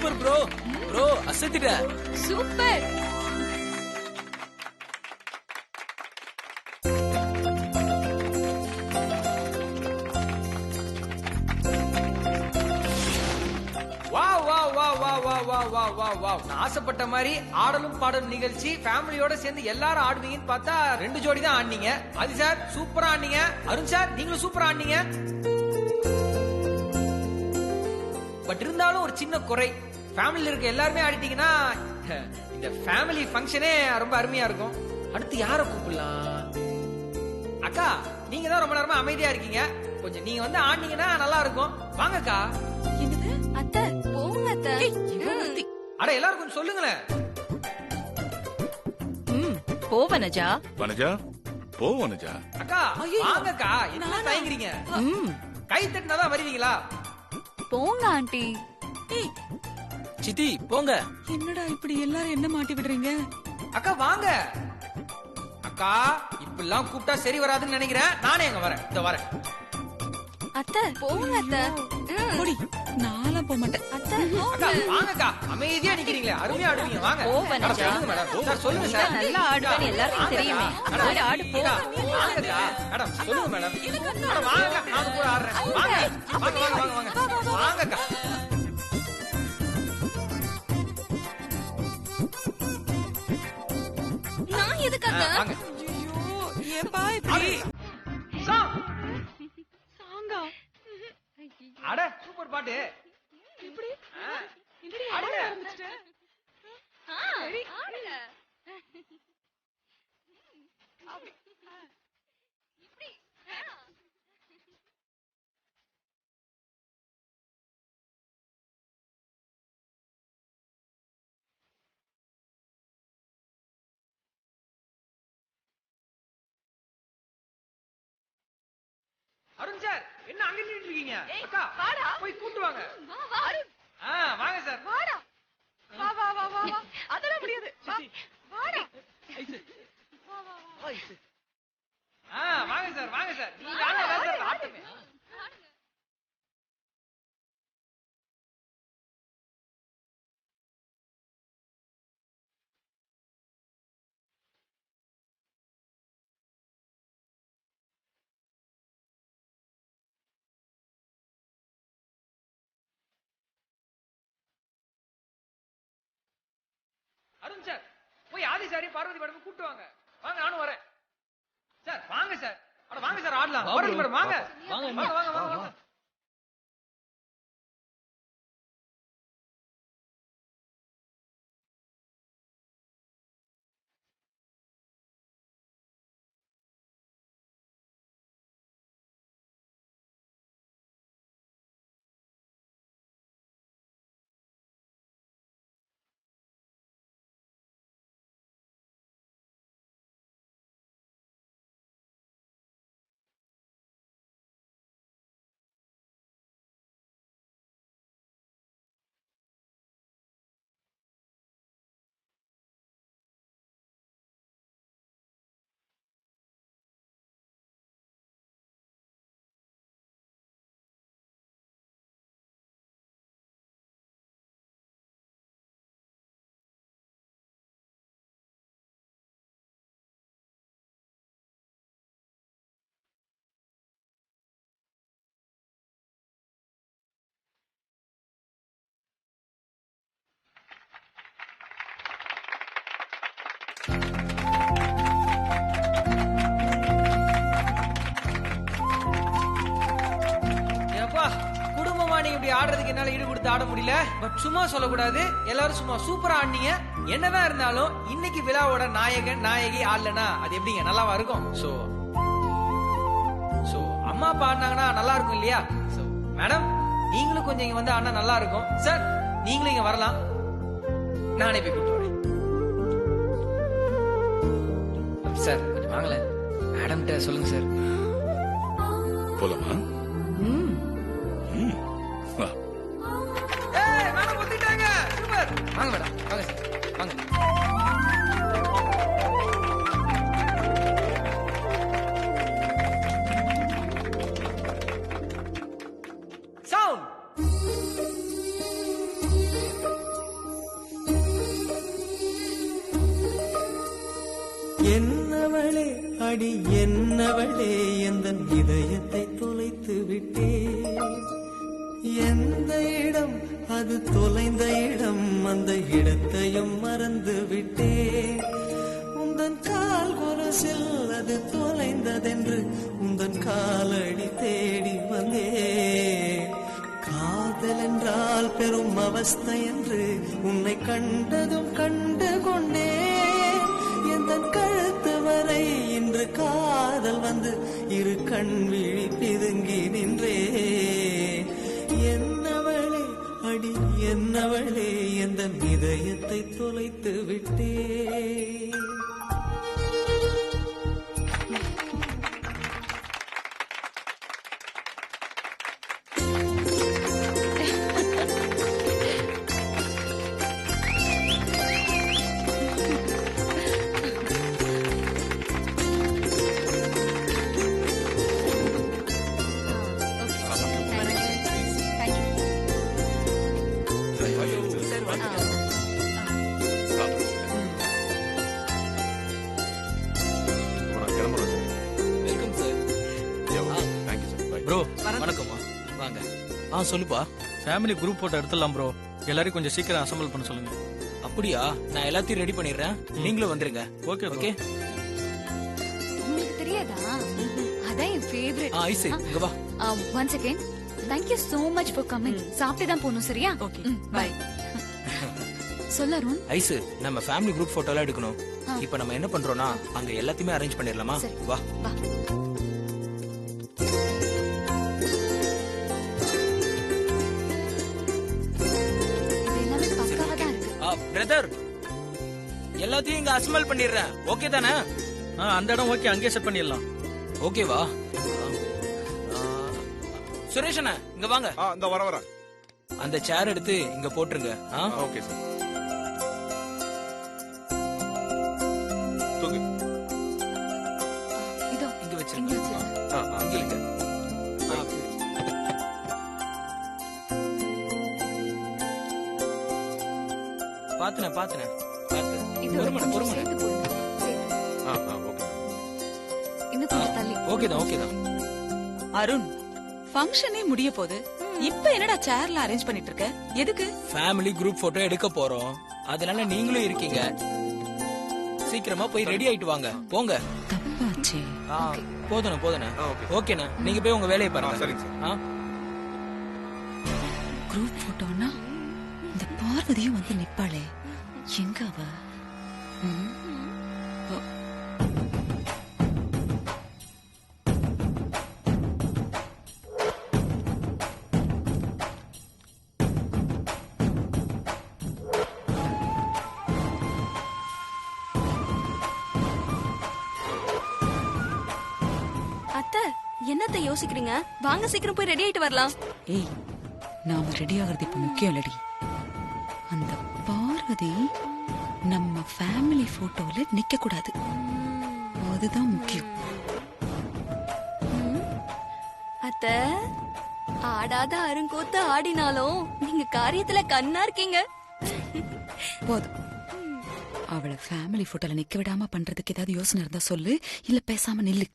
Super bro. Bro அசத்திட்ட. Super. நான் ஆசைப்பட்ட மாதிரி ஆடலும் பாடலும் நிகழ்ச்சி ஃபேமிலியோட சேர்ந்து எல்லாரும் ஆடுவீங்கன்னு பார்த்தா 2 ஜோடி தான் ஆடுனீங்க. அது சார் சூப்பரா ஆடுனீங்க. அருண் சார் நீங்களும் சூப்பரா ஆடுனீங்க. பட் இருந்தாலும் ஒரு சின்ன குறை, ஃபேமிலில இருக்க எல்லாருமே ஆடிட்டீங்கன்னா இந்த ஃபேமிலி ஃபங்க்ஷனே ரொம்ப அருமையா இருக்கும். அடுத்து யாரை கூப்பிடலாம்? அக்கா நீங்க தான் ரொம்ப நேரமா அமைதியா இருக்கீங்க, கொஞ்சம் நீங்க வந்து ஆடினீங்கன்னா நல்லா இருக்கும். வாங்கக்கா. என்னது அத்தை? போங்க அத்தை. அட எல்லாரும் கொஞ்சம் சொல்லுங்களேன். போ வனஜா. வனஜா போ வனஜா. அக்கா வாங்கக்கா, என்ன தயங்குறீங்க? கை தட்டினாதான் வருவீங்களா? போங்க ஆண்டி. சித்தி போங்க. என்னடா இப்படி எல்லாரும் என்ன மாட்டி விடுறீங்க? அக்கா வாங்க. அக்கா இப்பெல்லாம் கூப்பிட்டா சரி வராதுன்னு நினைக்கிறேன். நானே அங்க வரேன். இந்த வரேன். அத்தை போங்க அத்தை. போடி, நானும் போக மாட்டேன். அத்தை அக்கா வாங்கக்கா, அமைதியா நிக்கிறீங்களே, அருமையா ஆடுவீங்க. வாங்க. போ வனஜா. சொல்லுங்க மேடம். சார் சொல்லுங்க சார். நல்லா ஆடுவேன்னு எல்லாருக்கும் தெரியுமே. ஆடு ஆடு போ. வாங்கக்கா. மேடம் சொல்லுங்க மேடம். மேடம் வாங்கக்கா, நான் கூட ஆடுறேன். வாங்க வாங்க வாங்க வாங்க வாங்கக்கா. நான் எதுக்கு அத்தை? வாங்க. ஏன்பா இப்படி? சாங்கா. அட சூப்பர் பாட்டு. இப்படி அட ஆரம்பிச்சிட்டேன். ஆடுங்க. அருண் சார் என்ன அங்க நின்னுட்டு இருக்கீங்க? அக்கா போய் கூட்டு வாங்க. வாங்க சார். வாடா. வா வா வா வா வா. அதெல்லாம் முடியாது. வாடா. வாங்க சார் வாங்க சார். நீங்க ஆடுறதா சார் ஆட்டமே. அருண் சார் போய் ஆதி சாரி பார்வதி மேடம் கூட்டு வாங்க. வாங்க நானும் வரேன். சார் வாங்க சார். அட வாங்க சார் ஆடலாம். பார்வதி மேடம் வாங்க. வாங்க வாங்க வாங்க வாங்க வாங்க. குடும்பமா நீங்க இப்படி ஆடுறதுக்கு என்னால ஈடு கொடுத்து ஆட முடியல. பட் சும்மா சொல்லக்கூடாது, எல்லாரும் சும்மா சூப்பரா ஆடினீங்க. என்னதான் இருந்தாலும் இன்னைக்கு விழாவோட நாயகன் நாயகி ஆடலனா அது எப்படிங்க நல்லாவா இருக்கும்? சோ அம்மா அப்பா ஆடினாங்கன்னா நல்லா இருக்கும் இல்லையா? சோ மேடம் நீங்களும் கொஞ்சம் இங்க வந்து ஆடினா நல்லா இருக்கும். சார் நீங்களும் இங்க வரலாம், நானே போய் கூப்பிட்டு வரேன். சார் கொஞ்சம் வாங்கல, மேடம்கிட்ட சொல்லுங்க சார். போலாமா? வா. மேடம் வந்துட்டாங்க. சூப்பர். வாங்க மேடம் வாங்க சார் வாங்க. சவுண்ட். என்னவளே அடி என்னவளே எந்தன் இதயத்தை தொலைத்து விட்டே எந்த இடம் அது தொலைந்த இடம் அந்த இடத்தையும் மறந்து விட்டே உந்தன் கால் கொலுசில் அது தொலைந்ததென்று உந்தன் காலடி தேடி வந்தே காதல் என்றால் பெரும் அவஸ்தை என்று உன்னை கண்டதும் கண்டு கொண்டே எந்தன் கழுத்து வரை இன்று காதல் வந்து இரு கண் விழி பிதுங்கி நின்றே என்னவளே அடி என்னவளே எந்த இதயத்தை தொலைத்து விட்டே வெல்கம் சார். ப்ரோ வணக்கம்மா. வாங்க. சொல்லுப்பா. ஃபேமிலி குரூப் போட்டோ எடுத்துடலாம் ப்ரோ. எல்லாரையும் கொஞ்சம் சீக்கிரம் அசம்பிள் பண்ண சொல்லுங்க. அப்படியா? நான் எல்லாத்தையும் ரெடி பண்ணிடுறேன். நீங்களும் வந்துருங்க. Okay okay. உங்களுக்கு தெரியாதா? அதான் என் ஃபேவரட். ஐஸ் இங்க வா. One second. Thank you so much for coming. சாப்பிட்டு தான் போணும், சரியா? Okay bye. சொல்ல அருண். ஐஸ், நம்ம ஃபேமிலி குரூப் போட்டோலாம் எடுக்கணும். இப்போ நம்ம என்ன பண்றோம்னா அங்க எல்லாத்தையுமே அரேஞ்ச் பண்ணிடலாமா? சரி. வா. வா. இது எல்லாமே பக்காவா தான் இருக்கு. பிரதர், எல்லாத்தையும் இங்க அசம்பிள் பண்ணிடுறேன். ஓகே தானே? அந்த இடம் ஓகே, அங்கேயே செட் பண்ணிடலாம். ஓகேவா? சுரேஷ் அண்ணா, இங்க வாங்க. இந்த வர அந்த சேர் எடுத்து இங்க போட்டுருங்க. Okay sir. தூக்கு. இதோ இங்க இங்க வச்சிருங்க. வச்சிருங்க. அங்க இருங்க. பாத்துனேன் பாத்து. இது பொறுமனை பொறுமனை. சேர்த்து போடுங்க. சேர்த்து. ஓகே. இன்னும் கொஞ்சம் தள்ளி. ஓகேதான் ஓகேதான். அருண், ஃபங்க்ஷனே முடிய போகுது. இப்ப என்னடா சேர்ல அரேஞ்ச் பண்ணிட்டு இருக்க? எதுக்கு? ஃபேமிலி குரூப் போட்டோ எடுக்க போறோம். அதனால நீங்களும் இருக்கீங்க. சீக்கிரமா போய் ரெடி ஆயிட்டு வாங்க. போங்க. தப்பாச்சே. போதுண்ணா போதுண்ணா. ஓகே. ஓகேண்ணா, நீங்க போய் உங்க வேலையை பாருங்க. சரிங்க சார். குரூப் போட்டோன்னா இந்த பார்வதியும் வந்து நிப்பாளே, எங்க அவ? அத்தை, என்னத்த யோசிக்கிறீங்க? வாங்க சீக்கிரம் போய் ரெடி ஆயிட்டு வரலாம். ஏய், நாம ரெடி ஆகிறது இப்ப முக்கியம் இல்லடி. அந்த பார்வதி நம்ம ஃபேமிலி போட்டோல நிக்க கூடாது, அதுதான் முக்கியம். அத்தை, ஆடாத அருங்கோத்து ஆடினாலும் நீங்க காரியத்துல கண்ணா இருக்கீங்க. போதும். அவளை ஃபேமிலி போட்டோல நிக்க விடாம பண்றதுக்கு ஏதாவது யோசனை இருந்தா சொல்லு, இல்ல பேசாம நில்லு.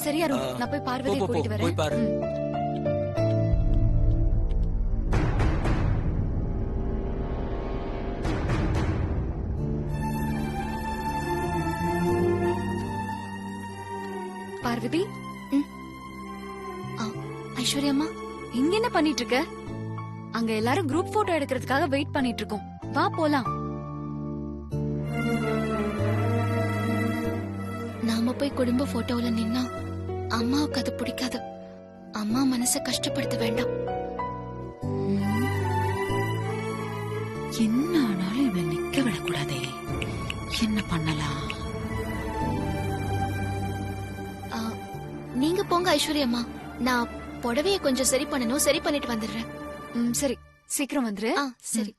சரி அருண், நான் போய் பார்வதியை போ, போ, கூட்டிட்டு போய் பாரு. வரேன். பார்வதி. ஐஸ்வர்யா அம்மா, இங்க என்ன பண்ணிட்டு இருக்க? அங்க எல்லாரும் குரூப் போட்டோ எடுக்கிறதுக்காக வெயிட் பண்ணிட்டு இருக்கோம். வா போலாம். நாம போய் குடும்ப போட்டோல நின்னா அம்மாவுக்கு அது பிடிக்காது. அம்மா மனசை கஷ்டப்படுத்த வேண்டாம். என்ன ஆனாலும் இவளை நிக்க விடக்கூடாதே. என்ன பண்ணலாம்? நீங்க போங்க ஐஸ்வர்யா அம்மா, நான் புடவைய கொஞ்சம் சரி பண்ணணும். சரி பண்ணிட்டு வந்துடுறேன். சரி, சீக்கிரம் வந்துரு. சரி.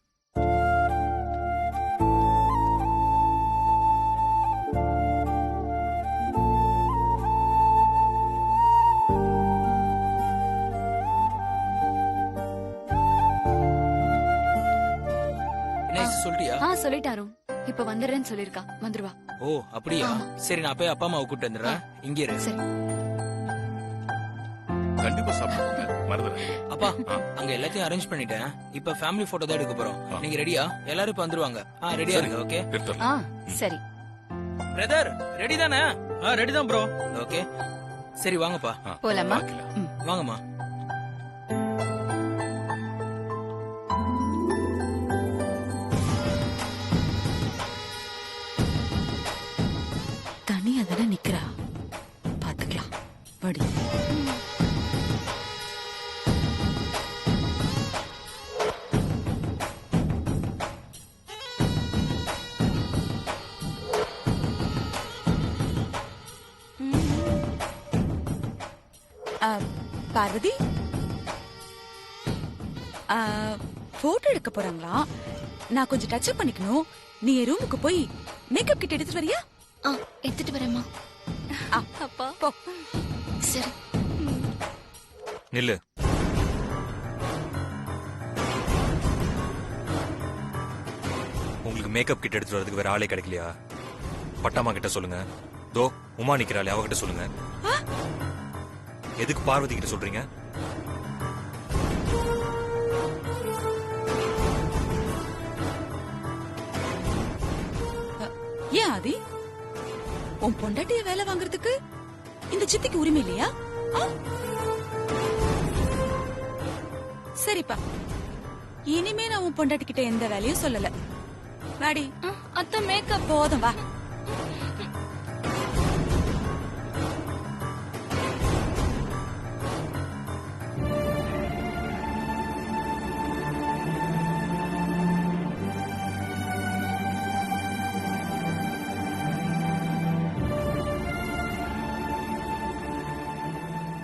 சொல்லிட்டியா? சொல்லிட்டாரு. இப்ப வந்துடுறேன்னு சொல்லிருக்கா, வந்துருவா. ஓ அப்படியா? சரி நான் போய் அப்பா அம்மாவை கூட்டு வந்துடுறேன். இங்கே இரு. சரி. கண்டிப்பா சாப்பிடுங்க, மறந்துடுறேன். அப்பா அங்க எல்லாத்தையும் அரேஞ்ச் பண்ணிட்டேன். இப்ப ஃபேமிலி போட்டோ தான் எடுக்க போறோம். நீங்க ரெடியா? எல்லாரும் இப்ப வந்துருவாங்க. ரெடியா இருங்க. ஓகே எடுத்துடலாம். சரி. பிரதர் ரெடி தானே? ரெடி தான் ப்ரோ. ஓகே சரி வாங்கப்பா. போலாமா? வாங்கம்மா. தனியா தானே நிக்கிறா, பாத்துக்கலாம். வடி. பார்வதி, போட்டோ எடுக்க போறாங்களா? நான் கொஞ்சம் டச் அப் பண்ணிக்கணும். நீ என் ரூமுக்கு போய் மேக்கப் கிட் எடுத்துட்டு வரியா? எடுத்துட்டு வரேம்மா. அப்பா போ. சரி. நில்லு. உங்களுக்கு மேக்கப் கிட் எடுத்துட்டு வரதுக்கு வேற ஆளே கிடைக்கலையா? பட்டாமா கிட்ட சொல்லுங்க. தோ உமா நிக்கிறாளே, அவகிட்ட சொல்லுங்க. எதுக்கு பார்வதி கிட்ட சொல்றீங்க? ஏன் ஆதி, உன் பொண்டாட்டிய வேலை வாங்குறதுக்கு இந்த சித்திக்கு உரிமை இல்லையா? சரிப்பா, இனிமே நான் உன் பொண்டாட்டி கிட்ட எந்த வேலையும் சொல்லல. வாடி. அத்தை மேக்கப் போதும், வா.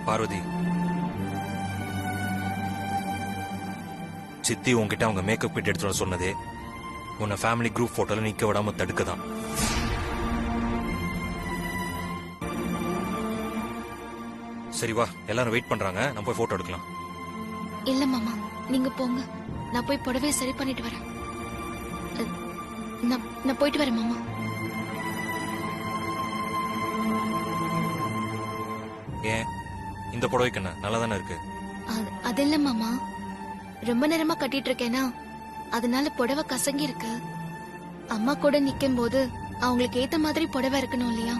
பார்வதி, சித்தி உன்கிட்ட அவங்க மேக்கப் கிட் எடுத்துட்டு வர சொன்னதே உன்னை ஃபேமிலி குரூப் போட்டோல நிக்க விடாம தடுக்கதான். சரி வா, எல்லாரும் வெயிட் பண்றாங்க, நம்ம போய் போட்டோ எடுக்கலாம். இல்ல மாமா, நீங்க போங்க. நான் போய் புடவைய சரி பண்ணிட்டு வரேன். நான் போயிட்டு வரேன் மாமா. ஏன் இந்த புடவைக்கு என்ன நல்லா தானே இருக்கு? அது இல்ல மாமா, ரொம்ப நேரமா கட்டிட்டு இருக்கேனா, அதனால புடவை கசங்கி இருக்கு. அம்மா கூட நிக்கும் போது அவங்களுக்கு ஏத்த மாதிரி புடவை இருக்கணும் இல்லையா?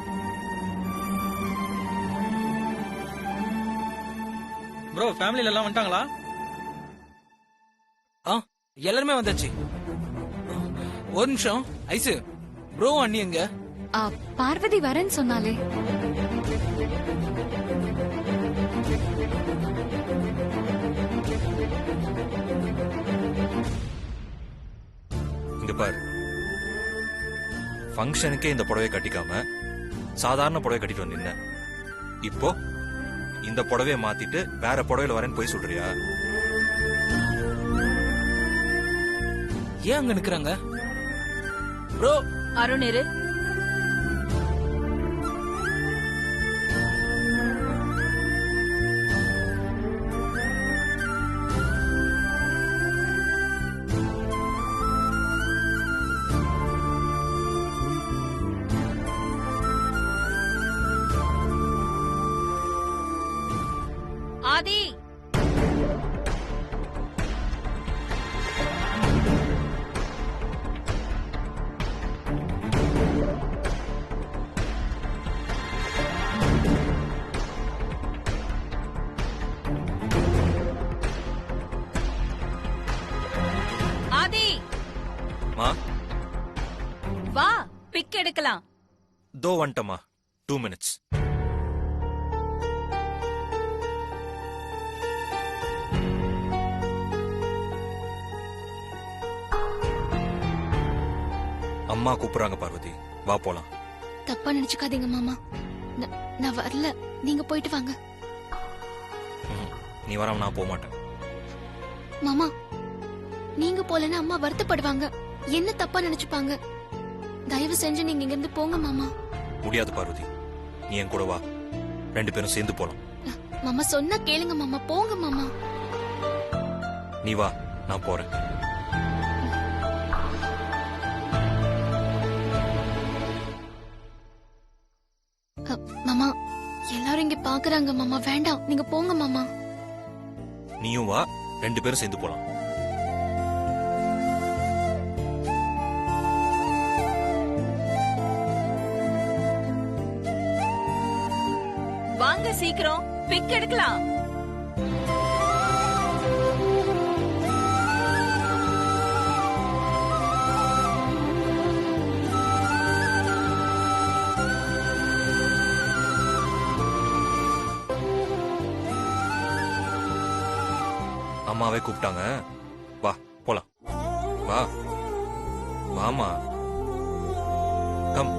ப்ரோ ஃபேமிலில எல்லாம் வந்துட்டாங்களா? எல்லாருமே வந்தாச்சு. ஒரு நிமிஷம் ஐசு, ப்ரோ அண்ணி எங்க? பார்வதி வரேன்னு சொன்னாலே. இங்க பாரு, ஃபங்க்ஷனுக்கே இந்த புடவை கட்டிக்காம சாதாரண புடவை கட்டிட்டு வந்திருந்தேன். இப்போ இந்த புடவைய மாத்திட்டு வேற புடவையில வரேன்னு போய் சொல்றியா? ஏன் அங்க நிக்கிறாங்க? ப்ரோ அருண் இரு. ஆதி, ஆதி மா வா, பிக் எடுக்கலாம். தோ வந்துட்டமா, 2 minutes. அம்மா கூப்பிடுறாங்க பார்வதி, வா போலாம். தப்பா நினைச்சுக்காதீங்க மாமா, நான் வரல. நீங்க போயிட்டு வாங்க. நீ வராம நான் போக மாட்டேன். மாமா, நீங்க போலன்னா அம்மா வருத்தப்படுவாங்க, என்ன தப்பா நினைச்சுப்பாங்க. தயவு செஞ்சு நீங்க இங்க இருந்து போங்க மாமா. முடியாது பார்வதி, நீ என் கூட வா, 2 பேரும் சேர்ந்து போலாம். மாமா சொன்னா கேளுங்க மாமா, போங்க மாமா. நீ வா, நான் போறேன். பாக்குறாங்க மாமா. வேண்டாம், நீங்க போங்க மாமா. நீயும் வா, 2 பேரும் சேர்ந்து போலாம். வாங்க சீக்கிரம் பிக் எடுக்கலாம். அம்மாவே கூப்பிட்டாங்க, வா போலாம். வா வாமா, கம்.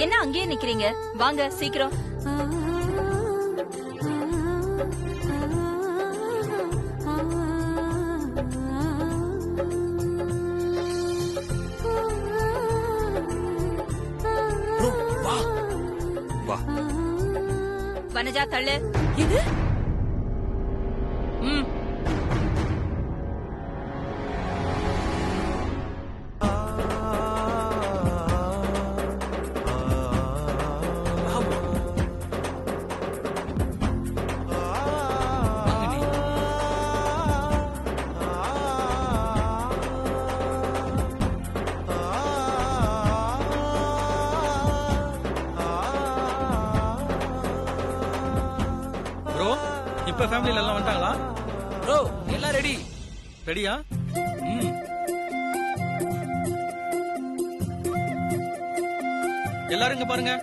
என்ன அங்கேயே நிக்கிறீங்க? வாங்க சீக்கிரம். வா. வனஜா தள்ளு. இது வாங்க நீ. ப்ரோ, இப்ப ஃபேமிலில எல்லாம் வந்துட்டாங்களா? ப்ரோ எல்லாம் ரெடி. ரெடியா? எல்லாரும் இங்க பாருங்க.